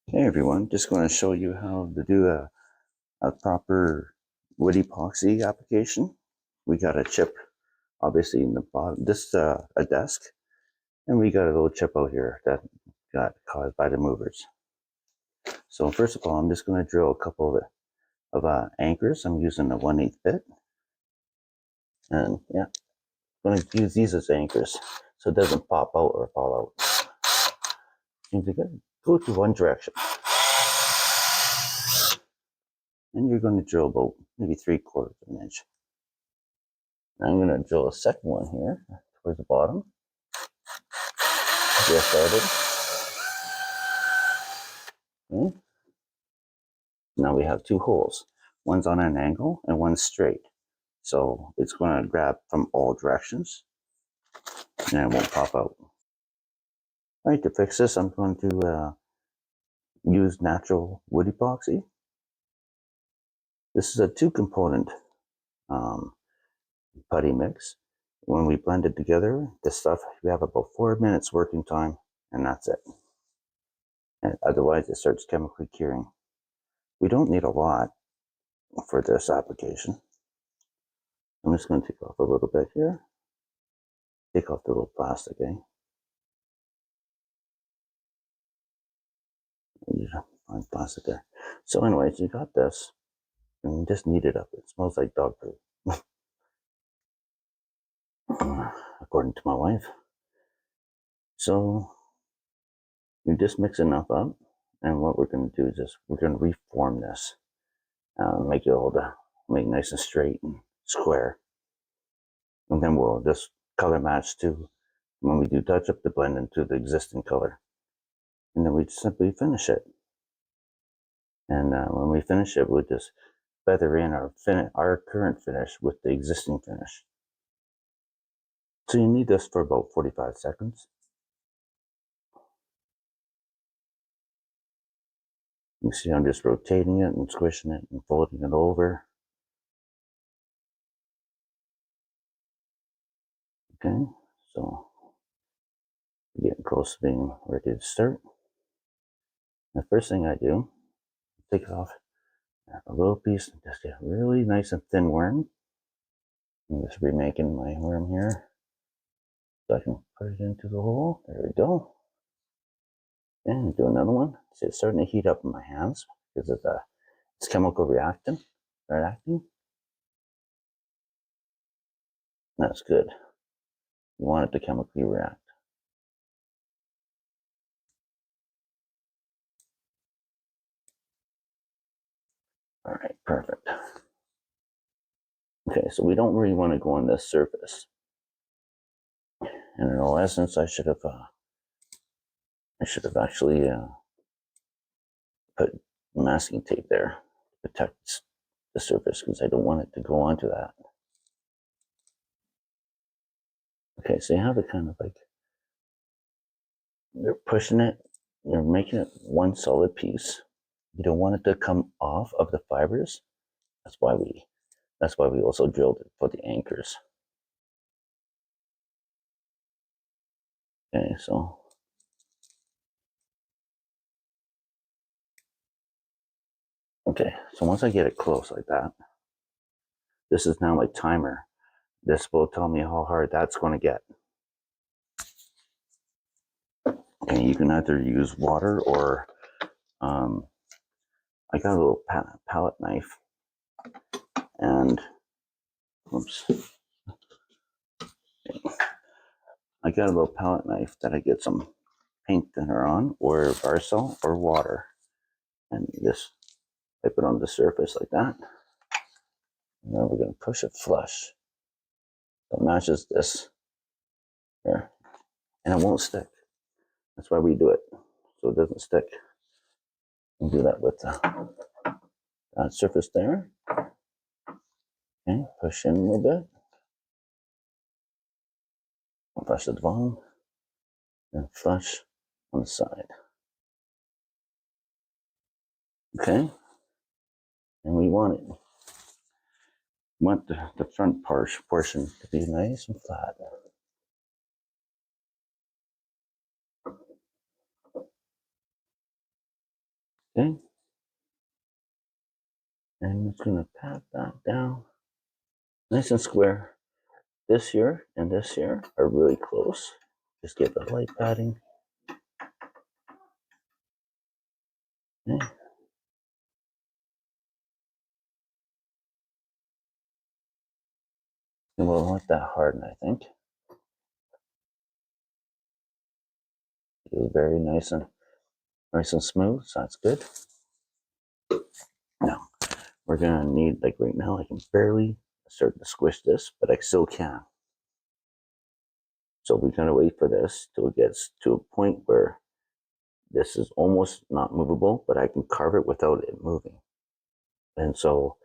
Hey everyone, just going to show you how to do a proper wood epoxy application. We got a chip obviously in the bottom, this a desk, and we got a little chip out here that got caused by the movers. So first of all, I'm just going to drill a couple of anchors. I'm using a 1/8 bit, and yeah, I'm going to use these as anchors so it doesn't pop out or fall out. You go to one direction. And you're going to drill about maybe 3/4 of an inch. And I'm going to drill a second one here towards the bottom. Get started. Okay. Now we have two holes. One's on an angle and one's straight. So it's going to grab from all directions and it won't pop out. All right, to fix this, I'm going to use natural wood epoxy. This is a 2-component putty mix. When we blend it together, this stuff, we have about 4 minutes working time, and that's it. And otherwise, it starts chemically curing. We don't need a lot for this application. I'm just going to take off a little bit here. Take off the little plastic, eh? You find plastic there. So anyways, you got this. And you just knead it up. It smells like dog food. According to my wife. So you just mix enough up. And what we're going to do is just, we're going to reform this. Make it all make nice and straight and square. And then we'll just color match to, when we do touch up, the blend into the existing color. And then we simply finish it. And when we finish it, we'll just feather in our current finish with the existing finish. So you need this for about 45 seconds. You see I'm just rotating it and squishing it and folding it over. Okay, so we're getting close to being ready to start. The first thing I do, take it off, a little piece, and just get a really nice and thin worm. I'm just remaking my worm here so I can put it into the hole. There we go. And do another one. See, it's starting to heat up in my hands because it's chemical reacting. That's good. You want it to chemically react. All right, perfect. Okay, so we don't really want to go on this surface. And in all essence, I should have actually put masking tape there to protect the surface because I don't want it to go onto that. Okay, so you have it kind of like, you're pushing it, you're making it one solid piece. You don't want it to come off of the fibers. That's why we also drilled it for the anchors. Okay, so once I get it close like that, this is now my timer. This will tell me how hard that's going to get. Okay, you can either use water or I got a little palette knife, and oops, I got a little palette knife that I get some paint thinner on, or Varsol, or water, and you just wipe it on the surface like that. And then we're going to push it flush. So it matches this here, and it won't stick. That's why we do it, so it doesn't stick. We do that with that surface there. Okay, push in a little bit. Flush at the bottom, and flush on the side. Okay, and we want the front portion to be nice and flat. Okay. And I'm just going to pat that down nice and square. This here and this here are really close. Just give it light patting. Okay. And we'll let that harden, I think. It was very nice and smooth, so that's good. Now, we're gonna need, like right now, I can barely start to squish this, but I still can. So we're gonna wait for this till it gets to a point where this is almost not movable, but I can carve it without it moving. And so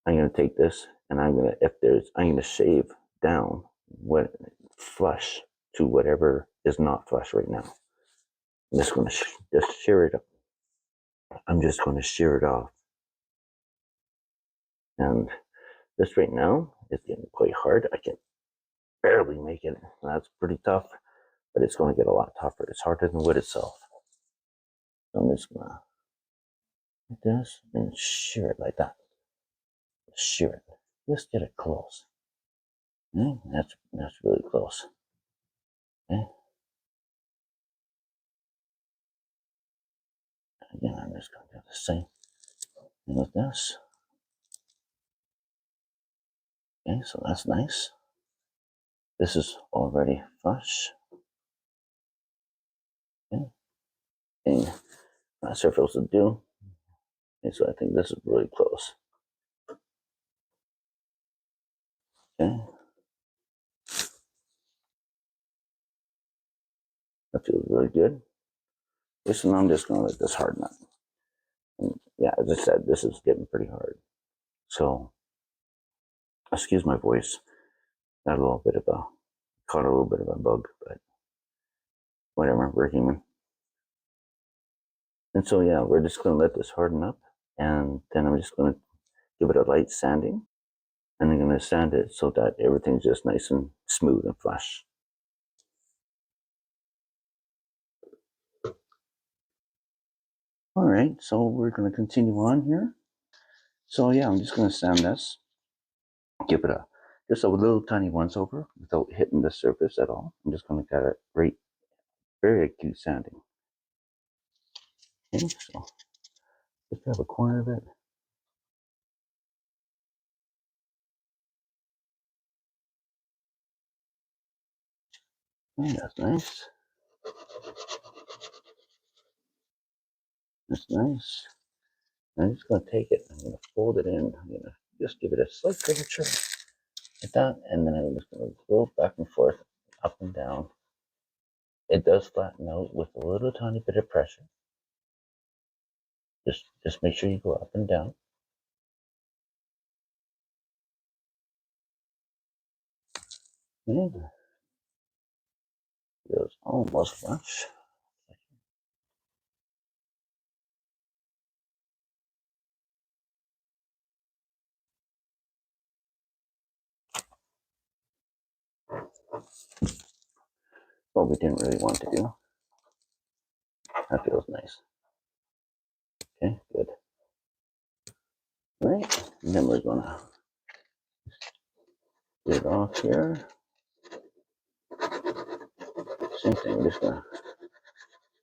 I'm gonna take this and I'm gonna shave down what flush to whatever is not flush right now. I'm just gonna just shear it up. I'm just gonna shear it off. And this right now is getting quite hard. I can barely make it. That's pretty tough, but it's going to get a lot tougher. It's harder than wood itself. So I'm just gonna like this and shear it like that. Shear it. Just get it close. Okay? That's really close. Okay. Again, I'm just gonna do the same thing with this. Okay, so that's nice. This is already flush. Okay. And not sure if it was to do. Okay, so I think this is really close. Okay. That feels really good. Okay, so now I'm just gonna let this harden up. And yeah, as I said, this is getting pretty hard. So excuse my voice. Got a little bit of a caught a little bit of a bug, but whatever, we're human. And so yeah, we're just gonna let this harden up, and then I'm just gonna give it a light sanding, and I'm gonna sand it so that everything's just nice and smooth and flush. All right, so we're gonna continue on here. So yeah, I'm just gonna sand this, give it a just a little tiny once over without hitting the surface at all. I'm just gonna get it right, very acute sanding. Okay, so just grab a corner of it. Okay, that's nice. That's nice. I'm just going to take it, I'm going to fold it in, I'm going to just give it a slight curvature like that, and then I'm just going to go back and forth, up and down. It does flatten out with a little tiny bit of pressure. Just make sure you go up and down. And it feels almost flush. What we didn't really want to do. That feels nice. Okay, good. All right, and then we're going to get it off here. Same thing, we're just going to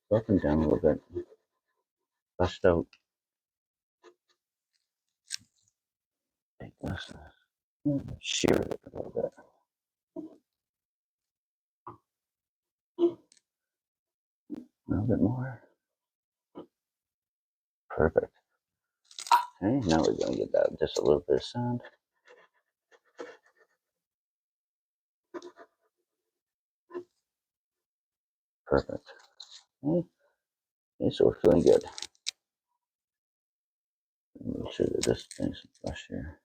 go up and down a little bit. Flush it out. Take this, shear it a little bit. A little bit more. Perfect. Okay, now we're going to get that just a little bit of sand. Perfect. Okay, so we're feeling good. Make sure that this thing's flush here.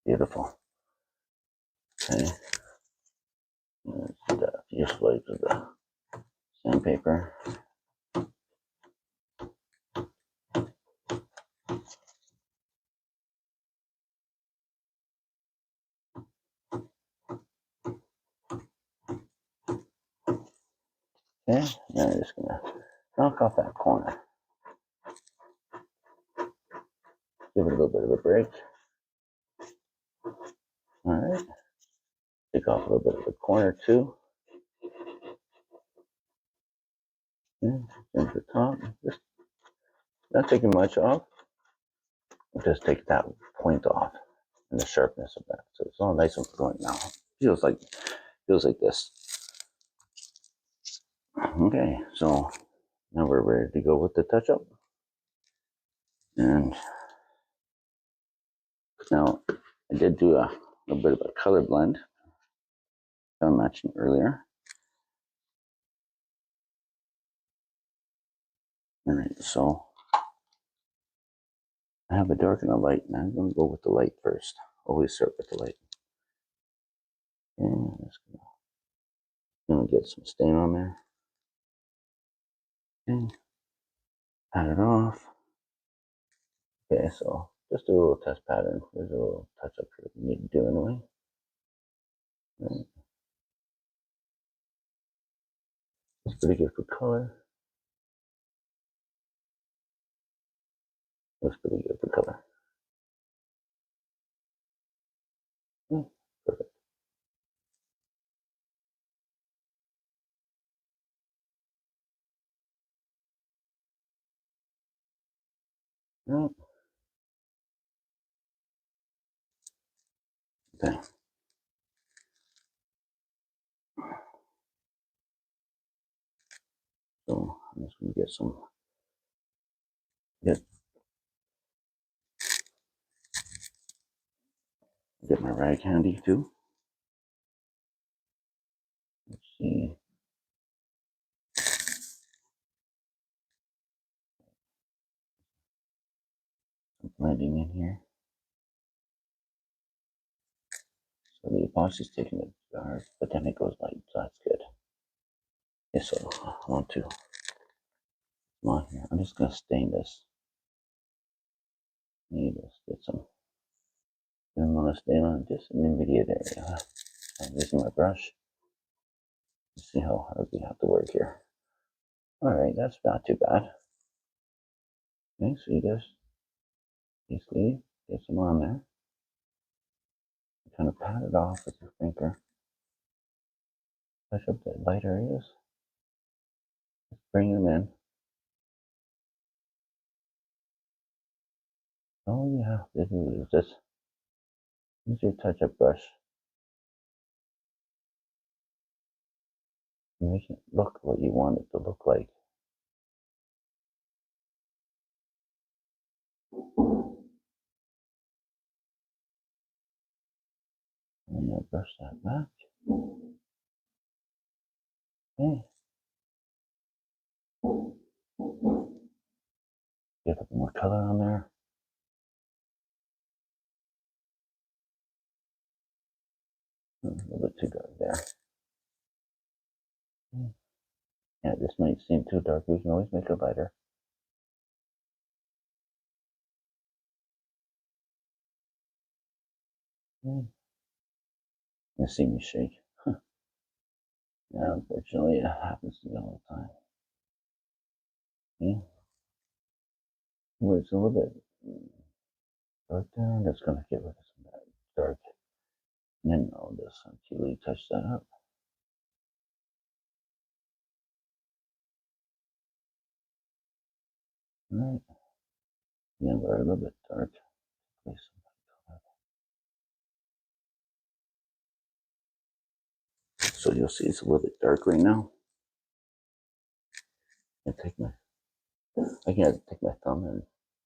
Beautiful. Okay. Let's a few swipes of the sandpaper. Okay, now I'm just gonna knock off that corner. Give it a little bit of a break. All right. Take off a little bit of the corner too. And the top. Just not taking much off. Just take that point off and the sharpness of that. So it's all nice and fluent now. Feels like this. Okay, so now we're ready to go with the touch up. And now I did do a little bit of a color blend I mentioned earlier. All right, so I have a dark and a light, and I'm going to go with the light first. Always start with the light. And just going to get some stain on there. Okay, pat it off. Okay, so just do a little test pattern. There's a little touch up here we need to do anyway. Right. It's pretty good for color. Looks pretty good for color. Yeah, perfect. Right. Okay. So I'm just going to get some. Get my rag handy too. Let's see. I'm blending in here. So the epoxy's taking it dark, but then it goes light, so that's good. Okay, so I want to come on here. I'm just gonna stain this. Need to get some. I'm gonna stain on just an immediate area. I'm using my brush. Let's see how hard we have to work here. All right, that's not too bad. Okay, so you just basically get some on there. Kind of pat it off with your finger. Touch up the light areas. Just bring them in. All you have to do is just use your touch-up brush. Make it look what you want it to look like. And then brush that back. Okay. Get a bit more color on there. A little bit too dark there. Yeah, this might seem too dark. We can always make it lighter. You see me shake. Yeah, unfortunately, it happens to me all the time. Okay. Where it's a little bit dark there, I'm just going to get rid of some of that dark. And then I'll just gently touch that up. All right. Yeah, we're a little bit dark. Place some color. So you'll see it's a little bit dark right now. I can take my thumb and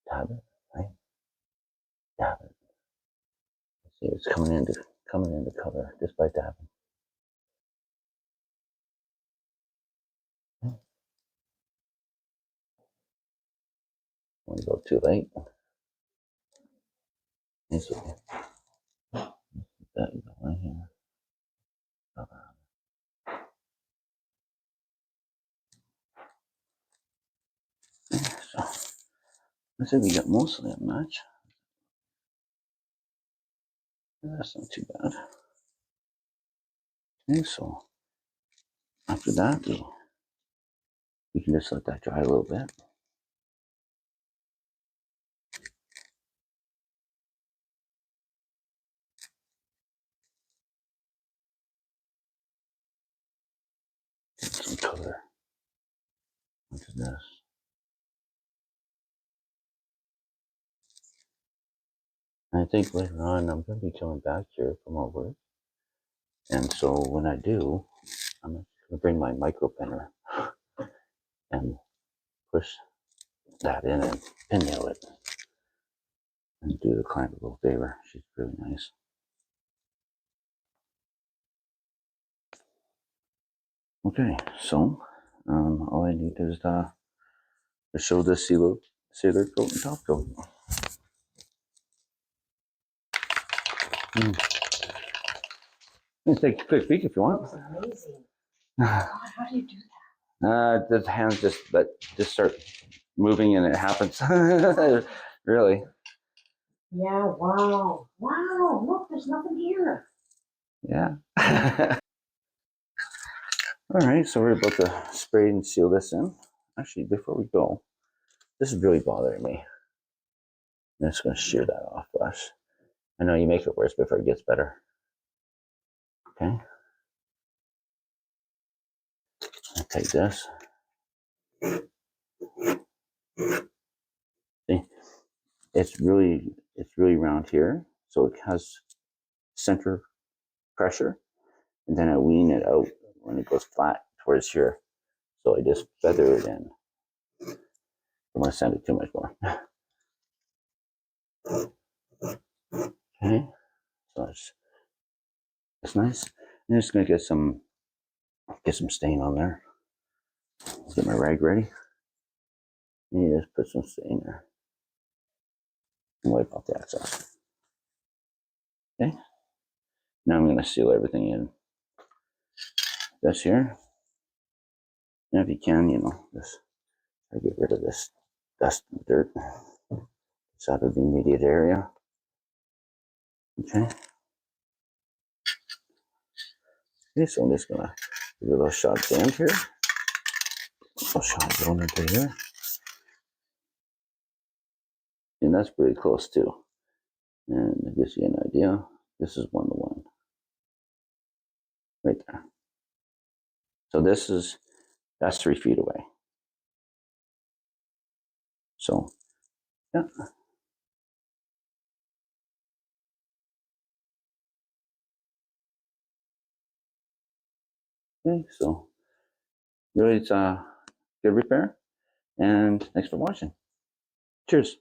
dab it, right? Dab it. See, it's coming into color just by dabbing. When you go too late, it's okay. That you go right here. So let's say we got most of that match. That's not too bad. Okay, so after that, You can just let that dry a little bit. Get some color. What is this? I think later on I'm going to be coming back here from my work. And so when I do, I'm going to bring my micro pinner and push that in and pin nail it. And do the client a little favor. She's really nice. Okay, so all I need is to show this sealer coat and top coat. You can take a quick peek if you want. That was amazing. God, how do you do that? The hands just start moving and it happens. Really. Yeah, wow. Wow, look, there's nothing here. Yeah. All right, so we're about to spray and seal this in. Actually, before we go, this is really bothering me. I'm just going to shear that off first. I know you make it worse before it gets better. Okay. I'll take this. See, it's really round here, so it has center pressure, and then I wean it out when it goes flat towards here. So I just feather it in. I don't want to sand it too much more. Okay, so it's nice. I'm just gonna get some stain on there. Get my rag ready. And just put some stain there. And wipe off the excess. Okay. Now I'm gonna seal everything in. This here. And if you can, just try to get rid of this dust and dirt. It's out of the immediate area. Okay. Okay, so I'm just gonna give a little shot band here. A little shot going into here. And that's pretty close too. And it gives you an idea. This is 1:1. Right there. So that's 3 feet away. So, yeah. Okay, so really it's a good repair. And thanks for watching. Cheers.